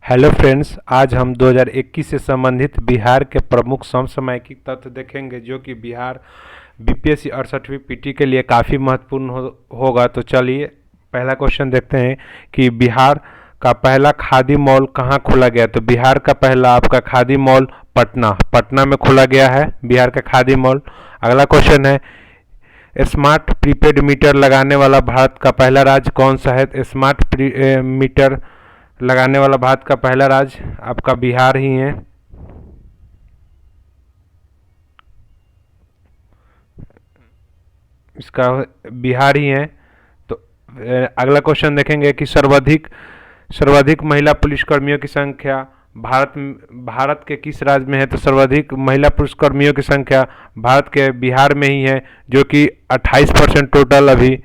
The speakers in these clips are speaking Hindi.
हेलो फ्रेंड्स, आज हम 2021 से संबंधित बिहार के प्रमुख समसामयिक तथ्य देखेंगे जो कि बिहार बीपीएससी 68वीं पीटी के लिए काफ़ी महत्वपूर्ण होगा। तो चलिए पहला क्वेश्चन देखते हैं कि बिहार का पहला खादी मॉल कहाँ खोला गया। तो बिहार का पहला आपका खादी मॉल पटना पटना में खोला गया है, बिहार का खादी मॉल। अगला क्वेश्चन है, स्मार्ट प्रीपेड मीटर लगाने वाला भारत का पहला राज्य कौन सा है। स्मार्ट मीटर लगाने वाला भारत का पहला राज्य आपका बिहार ही है। इसका बिहार ही है। तो अगला क्वेश्चन देखेंगे कि सर्वाधिक महिला पुलिसकर्मियों की संख्या भारत के किस राज्य में है। तो सर्वाधिक महिला पुलिसकर्मियों की संख्या भारत के बिहार में ही है, जो कि 28% टोटल अभी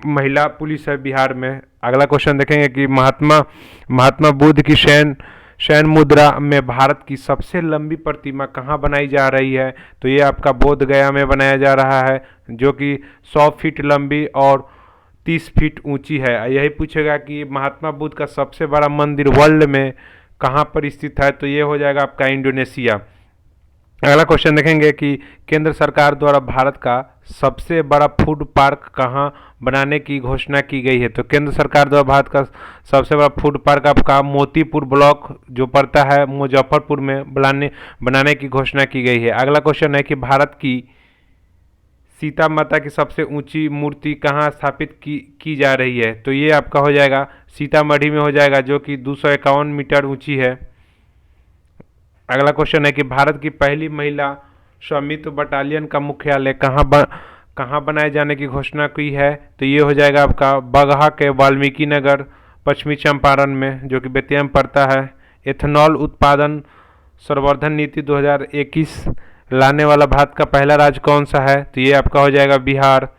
महिला पुलिस है बिहार में। अगला क्वेश्चन देखेंगे कि महात्मा बुद्ध की शयन मुद्रा में भारत की सबसे लंबी प्रतिमा कहाँ बनाई जा रही है। तो ये आपका बोध गया में बनाया जा रहा है, जो कि 100 फीट लंबी और 30 फीट ऊंची है। यही पूछेगा कि महात्मा बुद्ध का सबसे बड़ा मंदिर वर्ल्ड में कहाँ पर स्थित है। तो ये हो जाएगा आपका इंडोनेशिया। अगला क्वेश्चन देखेंगे कि केंद्र सरकार द्वारा भारत का सबसे बड़ा फूड पार्क कहाँ बनाने की घोषणा की गई है। तो केंद्र सरकार द्वारा भारत का सबसे बड़ा फूड पार्क आपका मोतीपुर ब्लॉक जो पड़ता है मुजफ्फरपुर में बनाने की घोषणा की गई है। अगला क्वेश्चन है कि भारत की सीता माता की सबसे ऊंची मूर्ति कहाँ स्थापित की जा रही है। तो ये आपका हो जाएगा सीतामढ़ी में हो जाएगा, जो कि 251 मीटर ऊंची है। अगला क्वेश्चन है कि भारत की पहली महिला स्वामित्व बटालियन का मुख्यालय कहाँ बनाए जाने की घोषणा की है। तो ये हो जाएगा आपका बगहा के वाल्मीकि नगर पश्चिमी चंपारण में, जो कि बेतिया में पड़ता है। एथेनॉल उत्पादन संवर्धन नीति 2021 लाने वाला भारत का पहला राज्य कौन सा है। तो ये आपका हो जाएगा बिहार।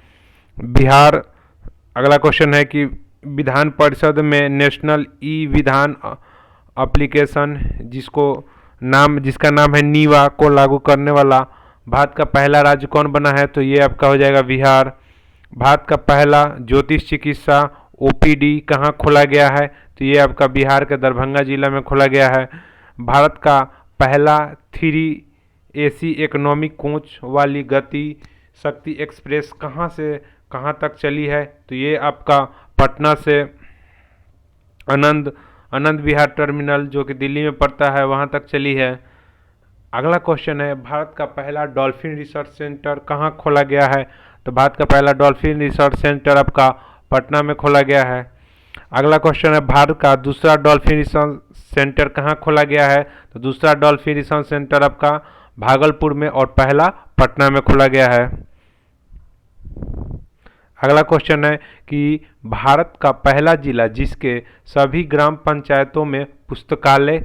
अगला क्वेश्चन है कि विधान परिषद में नेशनल ई विधान एप्लीकेशन जिसका नाम है नीवा को लागू करने वाला भारत का पहला राज्य कौन बना है। तो ये आपका हो जाएगा बिहार। भारत का पहला ज्योतिष चिकित्सा ओपीडी कहाँ खोला गया है। तो ये आपका बिहार के दरभंगा जिला में खोला गया है। भारत का पहला 3 AC इकोनॉमिक कोच वाली गति शक्ति एक्सप्रेस कहाँ से कहाँ तक चली है। तो ये आपका पटना से आनंद विहार टर्मिनल जो कि दिल्ली में पड़ता है वहाँ तक चली है। अगला क्वेश्चन है, भारत का पहला डॉल्फिन रिसर्च सेंटर कहाँ खोला गया है। तो भारत का पहला डॉल्फिन रिसर्च सेंटर आपका पटना में खोला गया है। अगला क्वेश्चन है, भारत का दूसरा डॉल्फिन रिसर्च सेंटर कहाँ खोला गया है। तो दूसरा डॉल्फिन रिसर्च सेंटर आपका भागलपुर में और पहला पटना में खोला गया है। अगला क्वेश्चन है कि भारत का पहला जिला जिसके सभी ग्राम पंचायतों में पुस्तकालय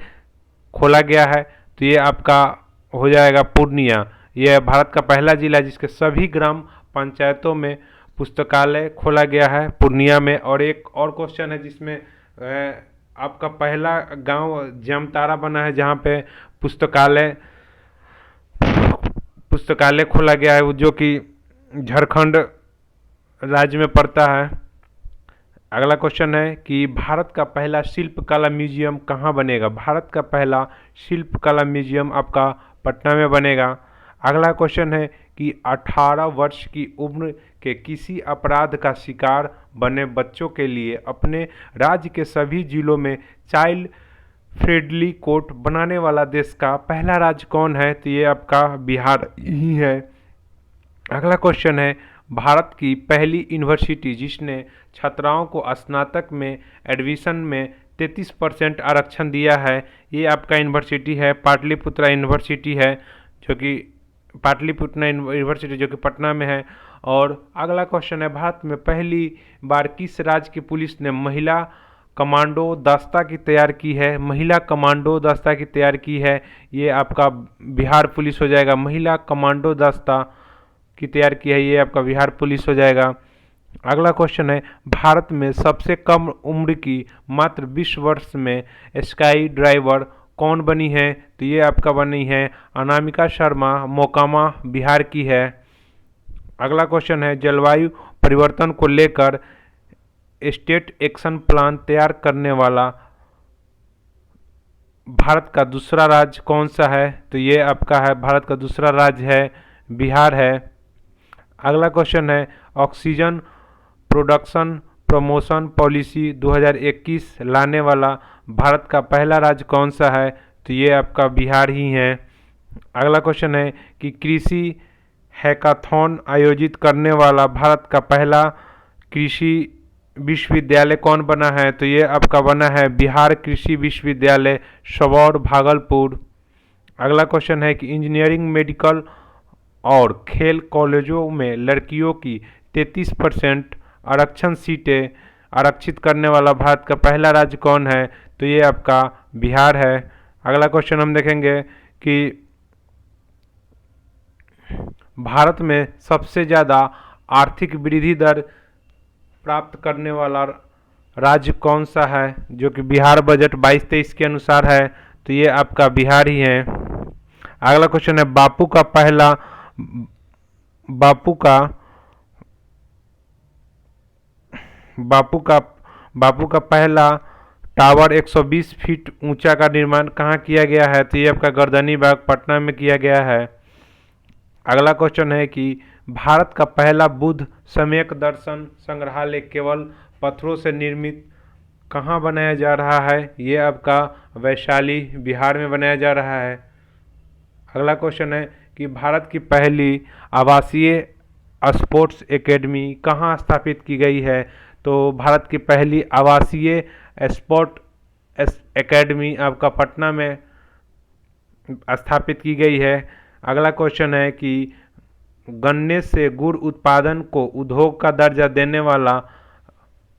खोला गया है। तो ये आपका हो जाएगा पूर्णिया। यह भारत का पहला जिला जिसके सभी ग्राम पंचायतों में पुस्तकालय खोला गया है, पूर्णिया में। और एक और क्वेश्चन है जिसमें आपका पहला गांव जामताड़ा बना है जहां पे पुस्तकालय खोला गया है, जो कि झारखंड राज्य में पड़ता है। अगला क्वेश्चन है कि भारत का पहला शिल्पकला म्यूजियम कहाँ बनेगा। भारत का पहला शिल्पकला म्यूजियम आपका पटना में बनेगा। अगला क्वेश्चन है कि 18 वर्ष की उम्र के किसी अपराध का शिकार बने बच्चों के लिए अपने राज्य के सभी जिलों में चाइल्ड फ्रेंडली कोर्ट बनाने वाला देश का पहला राज्य कौन है। तो ये आपका बिहार ही है। अगला क्वेश्चन है, भारत की पहली यूनिवर्सिटी जिसने छात्राओं को स्नातक में एडमिशन में 33% आरक्षण दिया है, ये आपका यूनिवर्सिटी है पाटलिपुत्रा यूनिवर्सिटी है, जो कि पाटलिपुत्रा यूनिवर्सिटी जो कि पटना में है। और अगला क्वेश्चन है, भारत में पहली बार किस राज्य की पुलिस ने महिला कमांडो दस्ता की तैयार की है। महिला कमांडो दस्ता की तैयार की है, ये आपका बिहार पुलिस हो जाएगा। महिला कमांडो दस्ता की तैयार की है, ये आपका बिहार पुलिस हो जाएगा। अगला क्वेश्चन है, भारत में सबसे कम उम्र की मात्र 20 वर्ष में स्काई ड्राइवर कौन बनी है। तो ये आपका बनी है अनामिका शर्मा, मोकामा बिहार की है। अगला क्वेश्चन है, जलवायु परिवर्तन को लेकर स्टेट एक्शन प्लान तैयार करने वाला भारत का दूसरा राज्य कौन सा है? तो ये आपका है भारत का दूसरा राज्य है बिहार है। अगला क्वेश्चन है ऑक्सीजन प्रोडक्शन प्रमोशन पॉलिसी 2021 लाने वाला भारत का पहला राज्य कौन सा है? तो ये आपका बिहार ही है। अगला क्वेश्चन है कि कृषि हैकाथॉन आयोजित करने वाला भारत का पहला कृषि विश्वविद्यालय कौन बना है? तो ये आपका बना है बिहार कृषि विश्वविद्यालय सबौर भागलपुर। अगला क्वेश्चन है कि इंजीनियरिंग मेडिकल और खेल कॉलेजों में लड़कियों की 33% आरक्षण सीटें आरक्षित करने वाला भारत का पहला राज्य कौन है? तो ये आपका बिहार है। अगला क्वेश्चन हम देखेंगे कि भारत में सबसे ज़्यादा आर्थिक वृद्धि दर प्राप्त करने वाला राज्य कौन सा है? जो कि बिहार बजट 22-23 के अनुसार है, तो ये आपका बिहार ही है। अगला क्वेश्चन है बापू का पहला टावर 120 फीट ऊंचा का निर्माण कहाँ किया गया है? तो ये आपका गर्दनी बाग पटना में किया गया है। अगला क्वेश्चन है कि भारत का पहला बुद्ध सम्यक दर्शन संग्रहालय केवल पत्थरों से निर्मित कहाँ बनाया जा रहा है? ये आपका वैशाली बिहार में बनाया जा रहा है। अगला क्वेश्चन है कि भारत की पहली आवासीय स्पोर्ट्स एकेडमी कहाँ स्थापित की गई है? तो भारत की पहली आवासीय स्पोर्ट एकेडमी आपका पटना में स्थापित की गई है। अगला क्वेश्चन है कि गन्ने से गुड़ उत्पादन को उद्योग का दर्जा देने वाला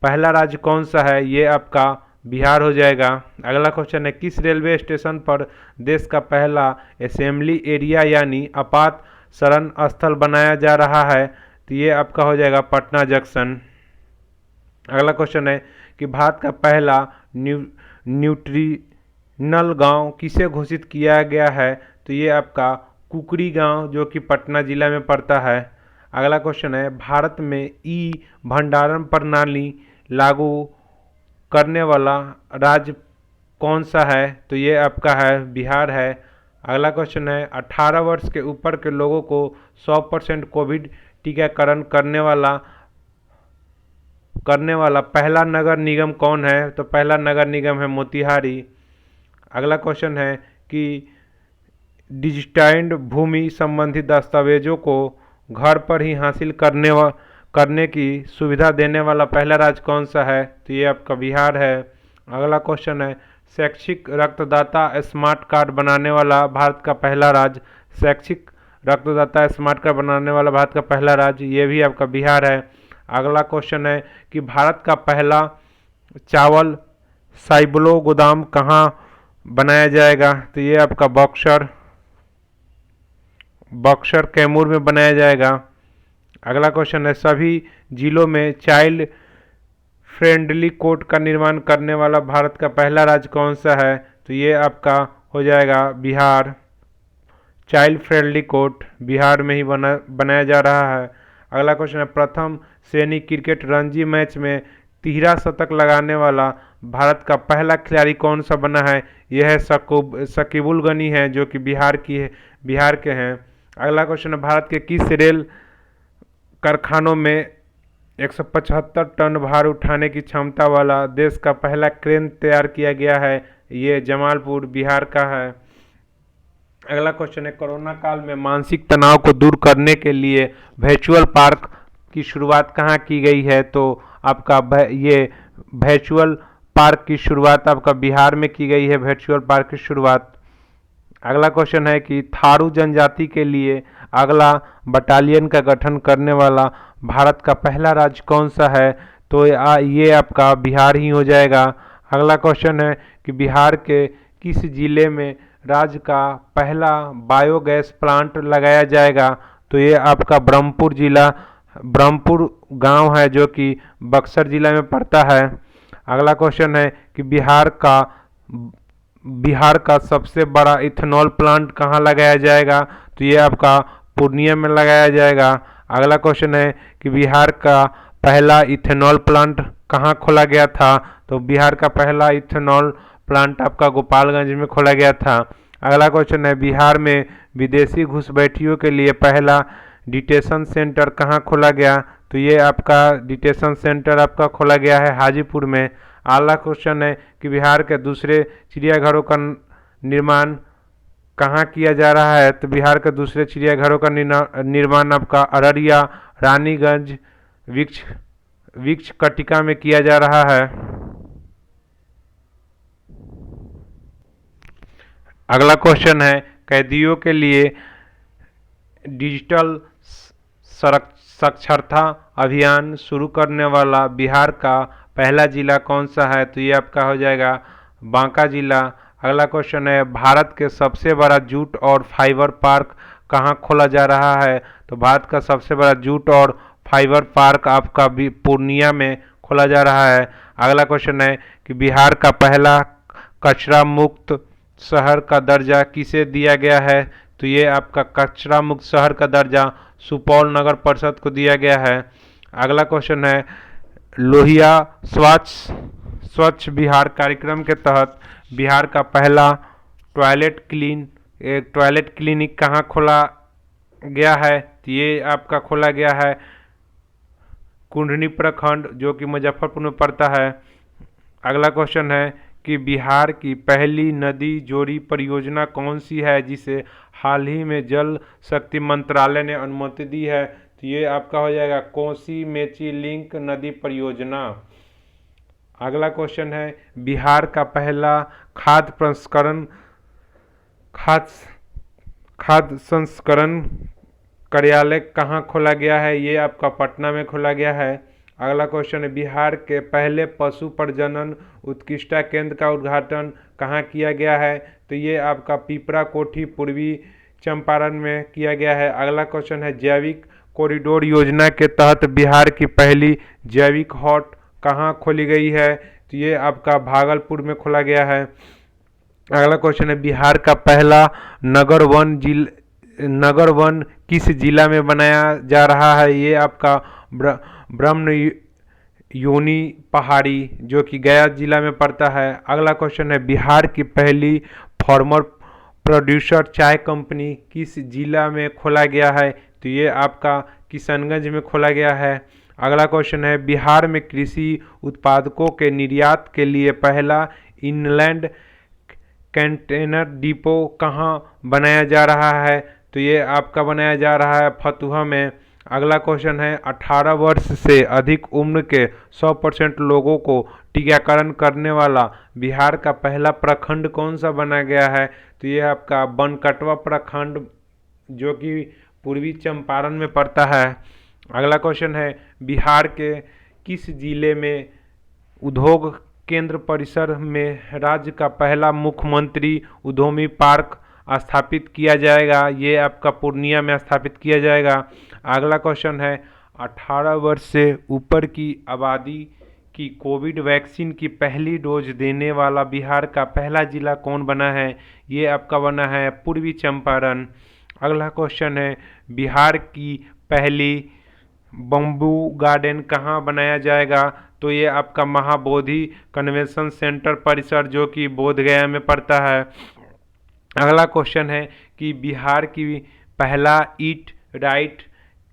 पहला राज्य कौन सा है? ये आपका बिहार हो जाएगा। अगला क्वेश्चन है किस रेलवे स्टेशन पर देश का पहला असेंबली एरिया यानी आपात शरण स्थल बनाया जा रहा है? तो ये आपका हो जाएगा पटना जंक्शन। अगला क्वेश्चन है कि भारत का पहला न्यूट्रिनल गांव किसे घोषित किया गया है? तो ये आपका कुकरी गांव जो कि पटना जिला में पड़ता है। अगला क्वेश्चन है भारत में ई भंडारण प्रणाली लागू करने वाला राज्य कौन सा है? तो ये आपका है बिहार है। अगला क्वेश्चन है 18 वर्ष के ऊपर के लोगों को 100% कोविड टीकाकरण करने वाला पहला नगर निगम कौन है? तो पहला नगर निगम है मोतिहारी। अगला क्वेश्चन है कि डिजिटाइज्ड भूमि संबंधी दस्तावेजों को घर पर ही हासिल करने की सुविधा देने वाला पहला राज्य कौन सा है? तो ये आपका बिहार है। अगला क्वेश्चन है शैक्षिक रक्तदाता स्मार्ट कार्ड बनाने वाला भारत का पहला राज्य ये भी आपका बिहार है। अगला क्वेश्चन है कि भारत का पहला चावल साइबलो गोदाम कहाँ बनाया जाएगा? तो ये आपका बक्सर कैमूर में बनाया जाएगा। अगला क्वेश्चन है सभी जिलों में चाइल्ड फ्रेंडली कोर्ट का निर्माण करने वाला भारत का पहला राज्य कौन सा है? तो ये आपका हो जाएगा Bihar. Child friendly court Bihar में ही बनाया जा रहा है। अगला क्वेश्चन है प्रथम श्रेणी क्रिकेट रणजी मैच में 13 शतक लगाने वाला भारत का पहला खिलाड़ी कौन सा बना है? यह है शकीबुल गनी है जो कि बिहार के हैं। अगला क्वेश्चन है भारत के किस रेल कारखानों में 175 टन भार उठाने की क्षमता वाला देश का पहला क्रेन तैयार किया गया है? ये जमालपुर बिहार का है। अगला क्वेश्चन है कोरोना काल में मानसिक तनाव को दूर करने के लिए वर्चुअल पार्क की शुरुआत कहाँ की गई है? तो आपका ये वर्चुअल पार्क की शुरुआत आपका बिहार में की गई है। वर्चुअल पार्क की शुरुआत। अगला क्वेश्चन है कि थारू जनजाति के लिए अगला बटालियन का गठन करने वाला भारत का पहला राज्य कौन सा है? तो ये आपका बिहार ही हो जाएगा। अगला क्वेश्चन है कि बिहार के किस जिले में राज्य का पहला बायोगैस प्लांट लगाया जाएगा? तो ये आपका ब्रह्मपुर गांव है जो कि बक्सर जिला में पड़ता है। अगला क्वेश्चन है कि बिहार का सबसे बड़ा इथेनॉल प्लांट कहाँ लगाया जाएगा? तो ये आपका पूर्णिया में लगाया जाएगा। अगला क्वेश्चन है कि बिहार का पहला इथेनॉल प्लांट कहाँ खोला गया था? तो बिहार का पहला इथेनॉल प्लांट आपका गोपालगंज में खोला गया था। अगला क्वेश्चन है, बिहार में विदेशी घुसपैठियों के लिए पहला डिटेंशन सेंटर कहाँ खोला गया? तो ये आपका डिटेंशन सेंटर आपका खोला गया है हाजीपुर में। अगला क्वेश्चन है कि बिहार के दूसरे चिड़ियाघरों का निर्माण कहाँ किया जा रहा है? तो बिहार के दूसरे चिड़ियाघरों का निर्माण आपका अररिया, रानीगंज, वृक्ष वृक्ष कटिका में किया जा रहा है। अगला क्वेश्चन है, कैदियों के लिए डिजिटल साक्षरता अभियान शुरू करने वाला बिहार का पहला जिला कौन सा है? तो ये आपका हो जाएगा बांका जिला। अगला क्वेश्चन है, भारत के सबसे बड़ा जूट और फाइबर पार्क कहाँ खोला जा रहा है? तो भारत का सबसे बड़ा जूट और फाइबर पार्क आपका भी पूर्णिया में खोला जा रहा है। अगला क्वेश्चन है कि बिहार का पहला कचरा मुक्त शहर का दर्जा किसे दिया गया है? तो ये आपका कचरा मुक्त शहर का दर्जा सुपौल नगर परिषद को दिया गया है। अगला क्वेश्चन है, लोहिया स्वच्छ बिहार कार्यक्रम के तहत बिहार का पहला टॉयलेट क्लिनिक कहाँ खोला गया है? तो ये आपका खोला गया है कुंडनी प्रखंड, जो कि मुजफ्फरपुर में पड़ता है। अगला क्वेश्चन है कि बिहार की पहली नदी जोड़ी परियोजना कौन सी है जिसे हाल ही में जल शक्ति मंत्रालय ने अनुमति दी है? तो ये आपका हो जाएगा कोसी मेची लिंक नदी परियोजना। अगला क्वेश्चन है, बिहार का पहला खाद्य संस्करण कार्यालय कहाँ खोला गया है? ये आपका पटना में खोला गया है। अगला क्वेश्चन है, बिहार के पहले पशु प्रजनन उत्कृष्टता केंद्र का उद्घाटन कहाँ किया गया है? तो ये आपका पिपरा कोठी पूर्वी चंपारण में किया गया है। अगला क्वेश्चन है, जैविक कॉरिडोर योजना के तहत बिहार की पहली जैविक हॉट कहाँ खोली गई है? तो ये आपका भागलपुर में खोला गया है। अगला क्वेश्चन है, बिहार का पहला नगर वन किस जिला में बनाया जा रहा है? ये आपका ब्रह्म योनी पहाड़ी, जो कि गया जिला में पड़ता है। अगला क्वेश्चन है, बिहार की पहली फार्मर प्रोड्यूसर चाय कंपनी किस जिला में खोला गया है? तो ये आपका किशनगंज में खोला गया है। अगला क्वेश्चन है, बिहार में कृषि उत्पादकों के निर्यात के लिए पहला इनलैंड कंटेनर डिपो कहाँ बनाया जा रहा है? तो ये आपका बनाया जा रहा है फतुहा में। अगला क्वेश्चन है, 18 वर्ष से अधिक उम्र के 100% लोगों को टीकाकरण करने वाला बिहार का पहला प्रखंड कौन सा बना गया है? तो ये आपका बनकटवा प्रखंड, जो कि पूर्वी चंपारण में पड़ता है। अगला क्वेश्चन है, बिहार के किस जिले में उद्योग केंद्र परिसर में राज्य का पहला मुख्यमंत्री उद्यमी पार्क स्थापित किया जाएगा? ये आपका पूर्णिया में स्थापित किया जाएगा। अगला क्वेश्चन है, 18 वर्ष से ऊपर की आबादी की कोविड वैक्सीन की पहली डोज देने वाला बिहार का पहला जिला कौन बना है? ये आपका बना है पूर्वी चंपारण। अगला क्वेश्चन है, बिहार की पहली बम्बू गार्डन कहाँ बनाया जाएगा? तो ये आपका महाबोधि कन्वेंशन सेंटर परिसर, जो कि बोधगया में पड़ता है। अगला क्वेश्चन है कि बिहार की पहला ईट राइट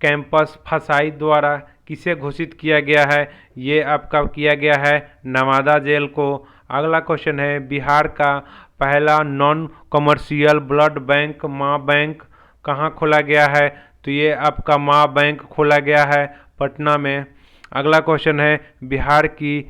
कैंपस फसाई द्वारा किसे घोषित किया गया है? ये आपका किया गया है नवादा जेल को। अगला क्वेश्चन है, बिहार का पहला नॉन कमर्शियल ब्लड बैंक माँ बैंक कहाँ खोला गया है? तो ये आपका माँ बैंक खोला गया है पटना में। अगला क्वेश्चन है, बिहार की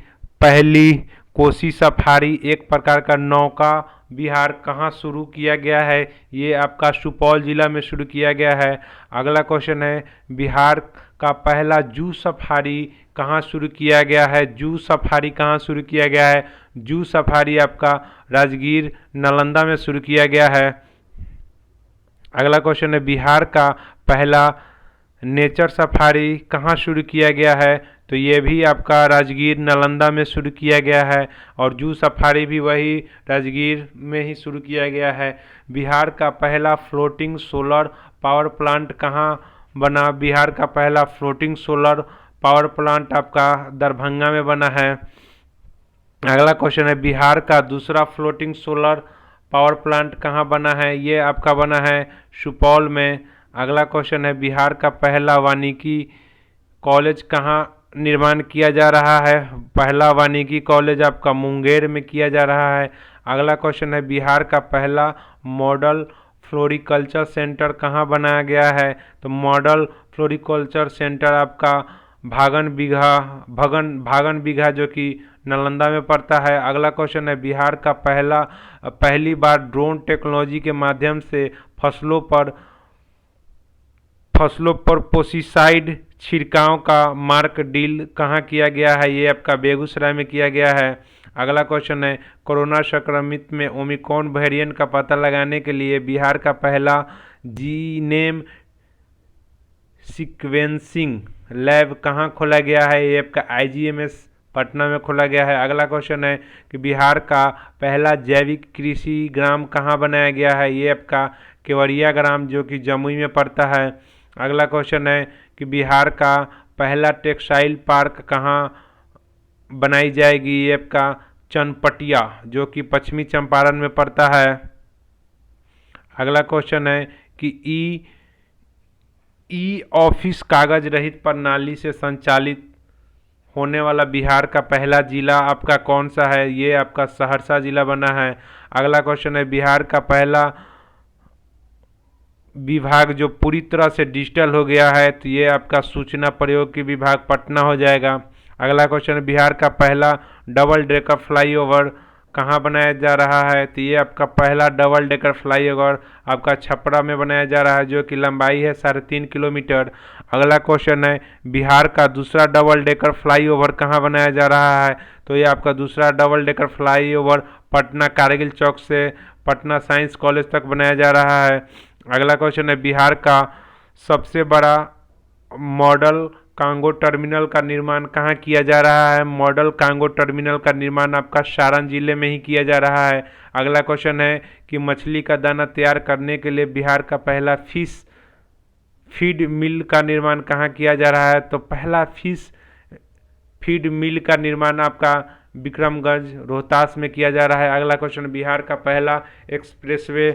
पहली कोसी सफारी एक प्रकार का नौका विहार कहाँ शुरू किया गया है? ये आपका सुपौल जिला में शुरू किया गया है। अगला क्वेश्चन है, बिहार का पहला जू सफारी कहाँ शुरू किया गया है? जू सफारी कहाँ शुरू किया गया है? जू सफारी आपका राजगीर नालंदा में शुरू किया गया है। अगला क्वेश्चन है, बिहार का पहला नेचर सफारी कहाँ शुरू किया गया है? तो ये भी आपका राजगीर नालंदा में शुरू किया गया है, और जू सफारी भी वही राजगीर में ही शुरू किया गया है। बिहार का पहला फ्लोटिंग सोलर पावर प्लांट कहाँ बना? बिहार का पहला फ्लोटिंग सोलर पावर प्लांट आपका दरभंगा में बना है। अगला क्वेश्चन है बिहार का दूसरा फ्लोटिंग सोलर पावर प्लांट कहाँ बना है? ये आपका बना है सुपौल में। अगला क्वेश्चन है बिहार का पहला वानिकी कॉलेज कहाँ निर्माण किया जा रहा है? पहला वानिकी कॉलेज आपका मुंगेर में किया जा रहा है। अगला क्वेश्चन है बिहार का पहला मॉडल फ्लोरिकल्चर सेंटर कहाँ बनाया गया है? तो मॉडल फ्लोरिकल्चर सेंटर आपका भागन बीघा जो कि नालंदा में पड़ता है। अगला क्वेश्चन है बिहार का पहली बार ड्रोन टेक्नोलॉजी के माध्यम से फसलों पर पेस्टिसाइड छिड़काव का मार्क डील कहाँ किया गया है? ये आपका बेगूसराय में किया गया है। अगला क्वेश्चन है कोरोना संक्रमित में ओमिक्रॉन वेरिएंट का पता लगाने के लिए बिहार का पहला जीनेम सीक्वेंसिंग लैब कहाँ खोला गया है? ये आपका आईजीएमएस पटना में खोला गया है। अगला क्वेश्चन है कि बिहार का पहला जैविक कृषि ग्राम कहाँ बनाया गया है? ये आपका केवड़िया ग्राम जो कि जमुई में पड़ता है। अगला क्वेश्चन है कि बिहार का पहला टेक्सटाइल पार्क कहाँ बनाई जाएगी? ये आपका चनपटिया जो कि पश्चिमी चंपारण में पड़ता है। अगला क्वेश्चन है कि ई ऑफिस कागज रहित प्रणाली से संचालित होने वाला बिहार का पहला जिला आपका कौन सा है? ये आपका सहरसा जिला बना है। अगला क्वेश्चन है बिहार का पहला विभाग जो पूरी तरह से डिजिटल हो गया है, तो ये आपका सूचना प्रौद्योगिकी विभाग पटना हो जाएगा। अगला क्वेश्चन है बिहार का पहला डबल डेकर फ्लाईओवर कहाँ बनाया जा रहा है? तो ये आपका पहला डबल डेकर फ्लाईओवर आपका छपरा में बनाया जा रहा है जो कि लंबाई है 3.5 किलोमीटर। अगला क्वेश्चन है बिहार का दूसरा डबल डेकर फ्लाईओवर कहाँ बनाया जा रहा है? तो ये आपका दूसरा double decker flyover Patna Kargil Chowk से पटना साइंस कॉलेज तक बनाया जा रहा है। अगला क्वेश्चन है बिहार का सबसे बड़ा मॉडल कांगो टर्मिनल का निर्माण कहाँ किया जा रहा है? मॉडल कांगो टर्मिनल का निर्माण आपका सारण जिले में ही किया जा रहा है। अगला क्वेश्चन है कि मछली का दाना तैयार करने के लिए बिहार का पहला फिश फीड मिल का निर्माण कहाँ किया जा रहा है? तो पहला फिश फीड मिल का निर्माण आपका विक्रमगंज रोहतास में किया जा रहा है। अगला क्वेश्चन बिहार का पहला एक्सप्रेसवे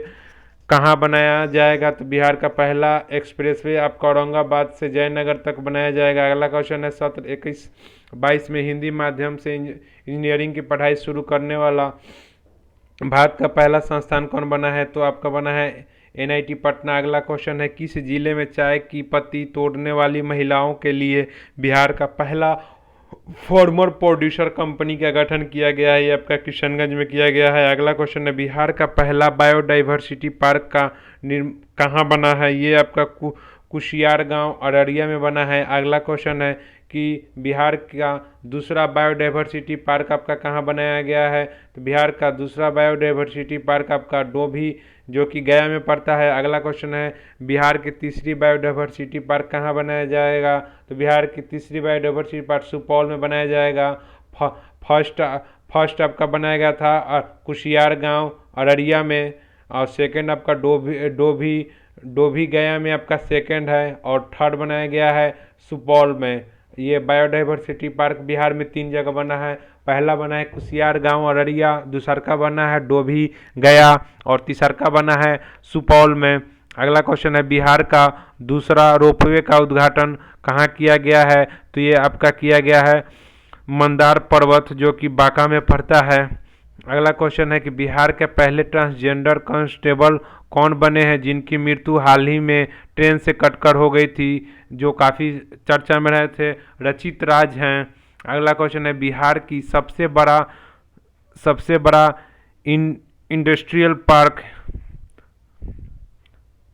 कहाँ बनाया जाएगा? तो बिहार का पहला एक्सप्रेसवे आपका औरंगाबाद से जयनगर तक बनाया जाएगा। अगला क्वेश्चन है सत्र 21-22 में हिंदी माध्यम से इंजीनियरिंग की पढ़ाई शुरू करने वाला भारत का पहला संस्थान कौन बना है? तो आपका बना है एनआईटी पटना। अगला क्वेश्चन है किस जिले में चाय की पत्ती तोड़ने वाली महिलाओं के लिए बिहार का पहला फार्मर प्रोड्यूसर कंपनी का गठन किया गया है? ये आपका किशनगंज में किया गया है। अगला क्वेश्चन है बिहार का पहला बायोडाइवर्सिटी पार्क का कहाँ बना है? ये आपका कुशियार गांव अररिया में बना है। अगला क्वेश्चन है कि बिहार का दूसरा बायोडाइवर्सिटी पार्क आपका कहाँ बनाया गया है? तो बिहार का दूसरा बायोडाइवर्सिटी पार्क आपका डोभी जो कि गया में पड़ता है। अगला क्वेश्चन है बिहार की तीसरी बायोडाइवर्सिटी पार्क कहाँ बनाया जाएगा? तो बिहार की तीसरी बायोडाइवर्सिटी पार्क सुपौल में बनाया जाएगा। फर्स्ट आपका बनाया गया था कुशियार गांव अररिया में, और सेकंड आपका डोभी गया में आपका सेकंड है, और थर्ड बनाया गया है सुपौल में। ये बायोडाइवर्सिटी पार्क बिहार में 3 जगह बना है। पहला बना है कुशियार गांव अररिया, दूसरा बना है डोभी गया, और तीसरा बना है सुपौल में। अगला क्वेश्चन है बिहार का दूसरा रोपवे का उद्घाटन कहाँ किया गया है? तो ये आपका किया गया है मंदार पर्वत जो कि बांका में पड़ता है। अगला क्वेश्चन है कि बिहार के पहले ट्रांसजेंडर कांस्टेबल कौन बने हैं जिनकी मृत्यु हाल ही में ट्रेन से कटकर हो गई थी, जो काफ़ी चर्चा में रहे थे? रचित राज हैं। अगला क्वेश्चन है बिहार की सबसे बड़ा इंडस्ट्रियल पार्क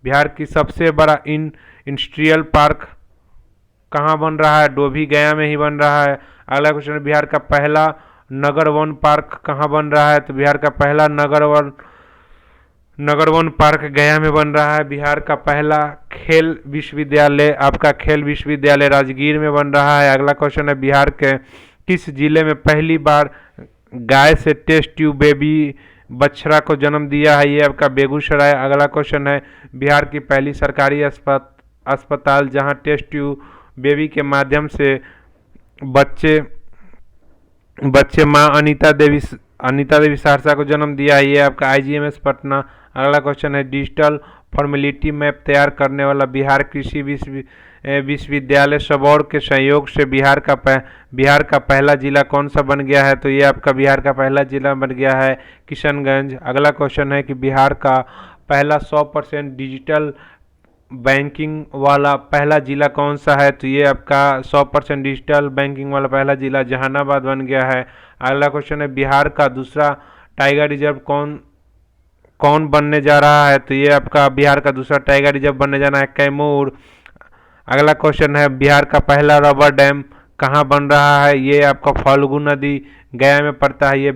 बिहार की सबसे बड़ा इंडस्ट्रियल पार्क कहाँ बन रहा है? डोभी गया में ही बन रहा है। अगला क्वेश्चन है बिहार का पहला नगर वन पार्क कहाँ बन रहा है? तो बिहार का पहला नगर वन पार्क गया में बन रहा है। बिहार का पहला खेल विश्वविद्यालय आपका खेल विश्वविद्यालय राजगीर में बन रहा है। अगला क्वेश्चन है बिहार के किस जिले में पहली बार गाय से टेस्ट ट्यूब बेबी बछड़ा को जन्म दिया है? ये आपका बेगूसराय। अगला क्वेश्चन है बिहार की पहली सरकारी अस्पताल जहां टेस्ट ट्यूब बेबी के माध्यम से बच्चे बच्चे माँ अनीता देवी सहरसा को जन्म दिया है, ये आपका आईजीएमएस पटना। अगला क्वेश्चन है डिजिटल फॉर्मेलिटी मैप तैयार करने वाला बिहार कृषि विश्वविद्यालय सबौर के सहयोग से बिहार का पहला जिला कौन सा बन गया है? तो ये आपका बिहार का पहला जिला बन गया है किशनगंज। अगला क्वेश्चन है कि बिहार का पहला 100% डिजिटल बैंकिंग वाला पहला जिला कौन सा है? तो ये आपका 100% डिजिटल बैंकिंग वाला पहला जिला जहानाबाद बन गया है। अगला क्वेश्चन है बिहार का दूसरा टाइगर रिजर्व कौन कौन बनने जा रहा है? तो ये आपका बिहार का दूसरा टाइगर रिजर्व बनने जाना है कैमूर। अगला क्वेश्चन है बिहार का पहला रबर डैम कहाँ बन रहा है? ये आपका फाल्गु नदी गया में पड़ता है। ये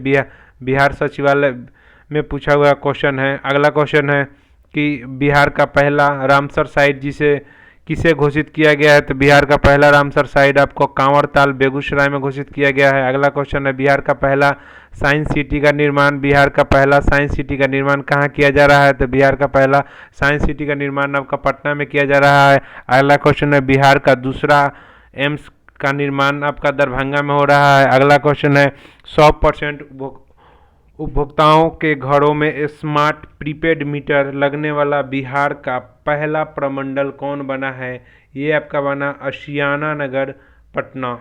बिहार सचिवालय में पूछा हुआ क्वेश्चन है। अगला क्वेश्चन है कि बिहार का पहला रामसर साइट किसे घोषित किया गया है? तो बिहार का पहला रामसर साइट आपको कांवरताल बेगूसराय में घोषित किया गया है। अगला क्वेश्चन है बिहार का पहला साइंस सिटी का निर्माण कहाँ किया जा रहा है? तो बिहार का पहला साइंस सिटी का निर्माण आपका पटना में किया जा रहा है। अगला क्वेश्चन है बिहार का दूसरा एम्स का निर्माण आपका दरभंगा में हो रहा है। अगला क्वेश्चन है 100% उपभोक्ताओं के घरों में स्मार्ट प्रीपेड मीटर लगने वाला बिहार का पहला प्रमंडल कौन बना है? ये आपका बना आशियाना नगर पटना।